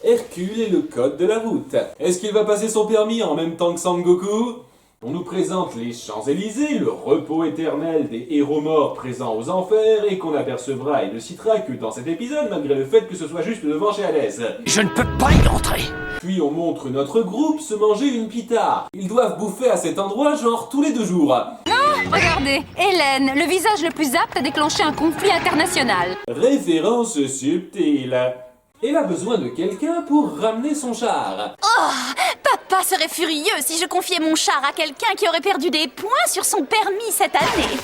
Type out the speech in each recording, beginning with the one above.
Hercule et le code de la route. Est-ce qu'il va passer son permis en même temps que Sangoku? On nous présente les Champs-Élysées, le repos éternel des héros morts présents aux enfers, et qu'on apercevra et ne citera que dans cet épisode, malgré le fait que ce soit juste devant chez Hadès. Je ne peux pas y entrer. Puis on montre notre groupe se manger une pita. Ils doivent bouffer à cet endroit genre tous les 2 jours. Regardez, Hélène, le visage le plus apte à déclencher un conflit international. Référence subtile. Elle a besoin de quelqu'un pour ramener son char. Papa serait furieux si je confiais mon char à quelqu'un qui aurait perdu des points sur son permis cette année.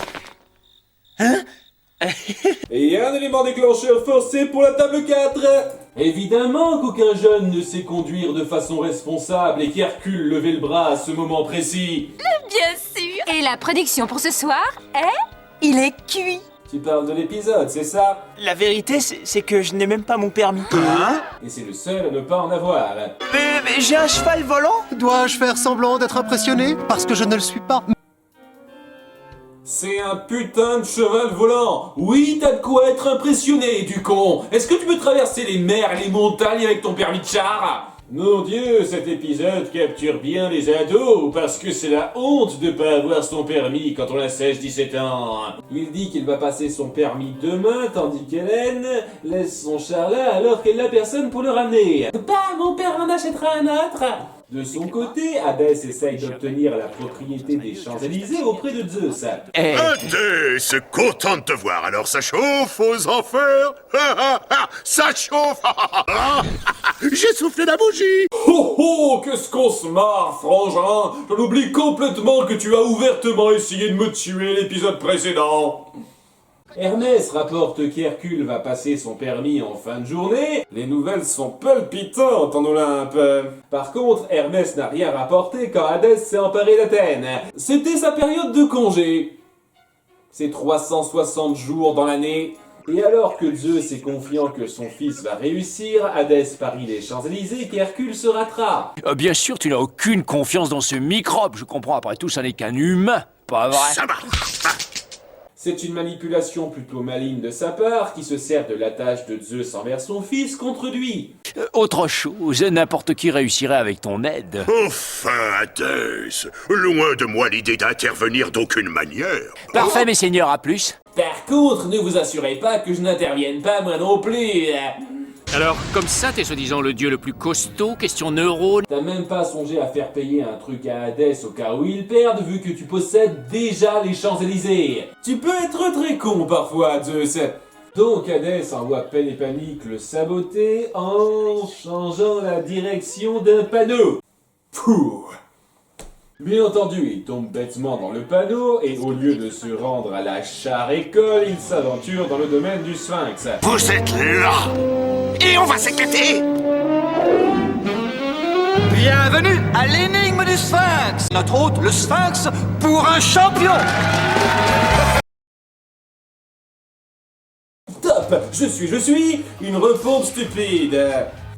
Et un élément déclencheur forcé pour la table 4. Évidemment qu'aucun jeune ne sait conduire de façon responsable et qu'Hercule levait le bras à ce moment précis. Bien sûr. Et la prédiction pour ce soir est... Il est cuit. Tu parles de l'épisode, c'est ça? La vérité, c'est que je n'ai même pas mon permis. Et c'est le seul à ne pas en avoir. Mais j'ai un cheval volant. Dois-je faire semblant d'être impressionné? Parce que je ne le suis pas. C'est un putain de cheval volant. Oui, t'as de quoi être impressionné, du con. Est-ce que tu peux traverser les mers et les montagnes avec ton permis de char? Mon Dieu, cet épisode capture bien les ados, parce que c'est la honte de pas avoir son permis quand on a 16-17 ans. Il dit qu'il va passer son permis demain, tandis qu'Hélène laisse son char là alors qu'elle n'a personne pour le ramener. Bah, mon père en achètera un autre. De son côté, Hadès essaye d'obtenir la propriété des Champs-Élysées auprès de Zeus. Hadès, content de te voir, alors ça chauffe aux enfers. Ça chauffe. J'ai soufflé la bougie. Oh oh, qu'est-ce qu'on se marre, frangin. J'en oublie complètement que tu as ouvertement essayé de me tuer l'épisode précédent. Hermès rapporte qu'Hercule va passer son permis en fin de journée. Les nouvelles sont palpitantes en Olympe. Par contre, Hermès n'a rien rapporté quand Hadès s'est emparé d'Athènes. C'était sa période de congé. C'est 360 jours dans l'année. Et alors que Zeus est confiant que son fils va réussir, Hadès parie les Champs-Élysées qu'Hercule se rattrape. Bien sûr, tu n'as aucune confiance dans ce microbe. Je comprends, après tout, ça n'est qu'un humain. Pas vrai? Ça marche. C'est une manipulation plutôt maligne de sa part qui se sert de l'attache de Zeus envers son fils contre lui. Autre chose, n'importe qui réussirait avec ton aide. Enfin, Hadès, loin de moi l'idée d'intervenir d'aucune manière. Parfait, mes seigneurs, à plus. Par contre, ne vous assurez pas que je n'intervienne pas moi non plus. Alors, comme ça, t'es soi-disant le dieu le plus costaud, question neurones. T'as même pas songé à faire payer un truc à Hadès au cas où il perde vu que tu possèdes déjà les Champs-Élysées. Tu peux être très con parfois, Zeus. Donc Hadès envoie peine et panique le saboter en changeant la direction d'un panneau. Pouh. Bien entendu, il tombe bêtement dans le panneau et au lieu de se rendre à la char-école, il s'aventure dans le domaine du Sphinx. Vous êtes là. Et on va s'éclater. Bienvenue à l'énigme du Sphinx. Notre hôte, le Sphinx, pour un champion. Top! Je suis une repompe stupide.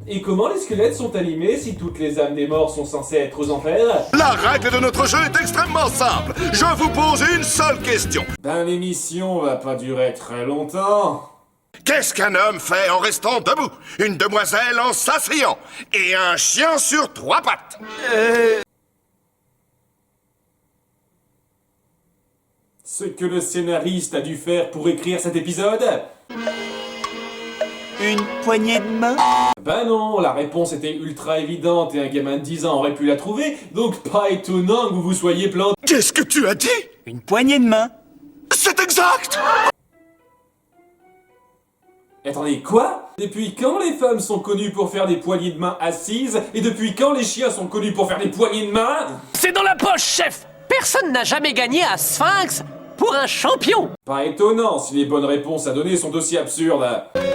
Et comment les squelettes sont animés si toutes les âmes des morts sont censées être aux enfers? La règle de notre jeu est extrêmement simple. Je vous pose une seule question. Ben l'émission va pas durer très longtemps. Qu'est-ce qu'un homme fait en restant debout? Une demoiselle en s'asseyant? Et un chien sur 3 pattes? Ce que le scénariste a dû faire pour écrire cet épisode? Une poignée de main? Ben non, la réponse était ultra évidente et un gamin de 10 ans aurait pu la trouver, donc pas étonnant que vous vous soyez planté. Qu'est-ce que tu as dit? Une poignée de main? C'est exact! Attendez, quoi? Depuis quand les femmes sont connues pour faire des poignées de main assises et depuis quand les chiens sont connus pour faire des poignées de main? C'est dans la poche, chef! Personne n'a jamais gagné à Sphinx pour un champion! Pas étonnant si les bonnes réponses à donner sont aussi absurdes.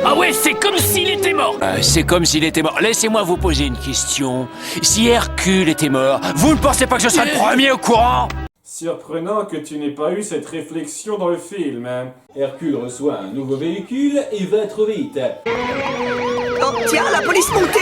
Ah ouais, c'est comme s'il était mort! C'est comme s'il était mort. Laissez-moi vous poser une question. Si Hercule était mort, vous ne pensez pas que je serais le premier au courant? Surprenant que tu n'aies pas eu cette réflexion dans le film. Hercule reçoit un nouveau véhicule et va trop vite. Oh, tiens, la police montée.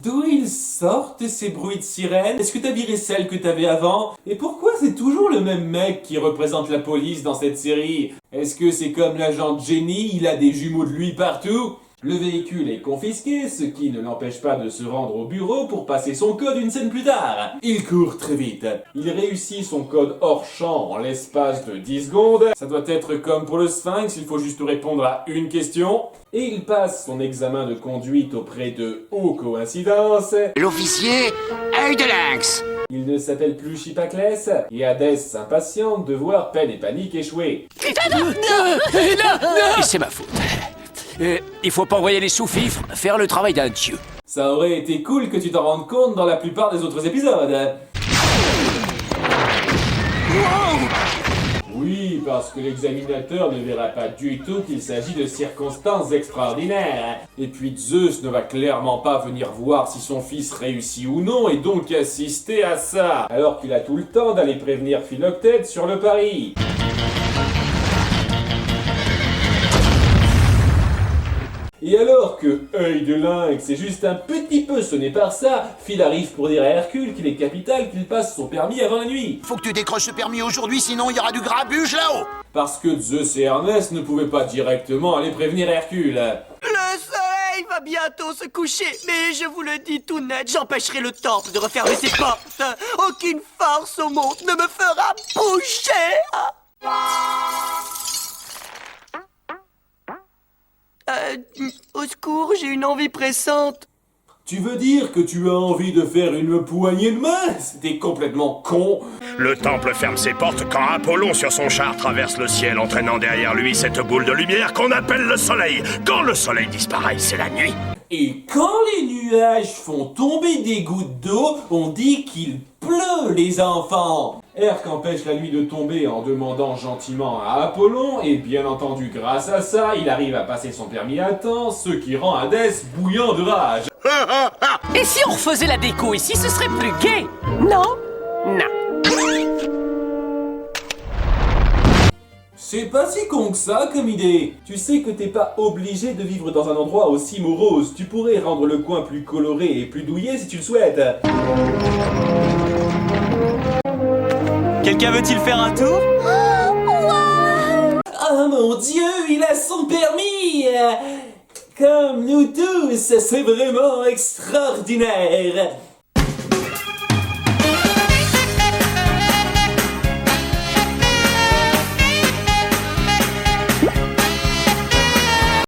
D'où ils sortent ces bruits de sirène? Est-ce que t'as viré celle que t'avais avant? Et pourquoi c'est toujours le même mec qui représente la police dans cette série? Est-ce que c'est comme l'agent Jenny, il a des jumeaux de lui partout? Le véhicule est confisqué, ce qui ne l'empêche pas de se rendre au bureau pour passer son code une scène plus tard. Il court très vite. Il réussit son code hors champ en l'espace de 10 secondes. Ça doit être comme pour le Sphinx, il faut juste répondre à une question. Et il passe son examen de conduite auprès de coïncidence. L'officier, œil de lynx. Il ne s'appelle plus Chipaclès, et Hadès s'impatiente de voir Peine et Panique échouer. Et c'est ma faute. Il faut pas envoyer les sous-fifres faire le travail d'un dieu. Ça aurait été cool que tu t'en rendes compte dans la plupart des autres épisodes. Oui, parce que l'examinateur ne verra pas du tout qu'il s'agit de circonstances extraordinaires. Et puis Zeus ne va clairement pas venir voir si son fils réussit ou non et donc assister à ça, alors qu'il a tout le temps d'aller prévenir Philoctète sur le pari. Et alors que œil de lynx est juste un petit peu sonné par ça, Phil arrive pour dire à Hercule qu'il est capital qu'il passe son permis avant la nuit. Faut que tu décroches ce permis aujourd'hui, sinon il y aura du grabuge là-haut. Parce que Zeus et Hermès ne pouvaient pas directement aller prévenir Hercule. Le soleil va bientôt se coucher, mais je vous le dis tout net, j'empêcherai le temple de refermer ses portes. Aucune force au monde ne me fera bouger. Au secours, j'ai une envie pressante. Tu veux dire que tu as envie de faire une poignée de main? C'était complètement con. Le temple ferme ses portes quand Apollon sur son char traverse le ciel entraînant derrière lui cette boule de lumière qu'on appelle le soleil. Quand le soleil disparaît, c'est la nuit. Et quand les nuages font tomber des gouttes d'eau, on dit qu'il pleut, les enfants. Herc empêche la nuit de tomber en demandant gentiment à Apollon, et bien entendu grâce à ça, il arrive à passer son permis à temps, ce qui rend Hadès bouillant de rage. Et si on refaisait la déco ici, ce serait plus gai? Non? Non. C'est pas si con que ça comme idée. Tu sais que t'es pas obligé de vivre dans un endroit aussi morose. Tu pourrais rendre le coin plus coloré et plus douillet si tu le souhaites. Quelqu'un veut-il faire un tour? Oh mon Dieu, il a son permis! Comme nous tous, c'est vraiment extraordinaire!